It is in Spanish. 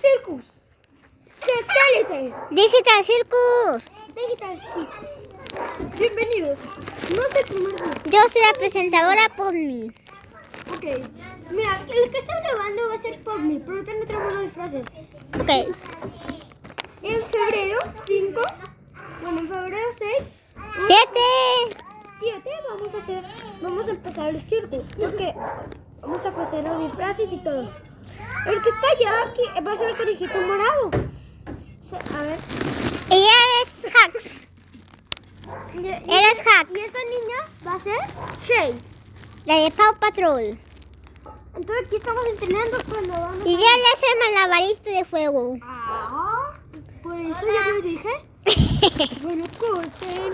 Circus. Satélites. Digital Circus. Digital Circus. Bienvenidos. No sé cómo es. Yo soy la presentadora Pomni. Ok. Mira, el que está grabando va a ser Pomni, pero ahorita no tenemos los disfraces. Ok. En febrero 5, bueno, en febrero 6, 7. 7 vamos a empezar el circo, porque vamos a hacer los disfraces y todo. El que está allá aquí va a ser el conejito morado. A ver. Ella es Hax. Eres Hax. Y esa niña va a ser Shay. La de Paw Patrol. Entonces aquí estamos entrenando cuando vamos Y ya le hace el malabarista de fuego. por eso ya les dije. Bueno, corten.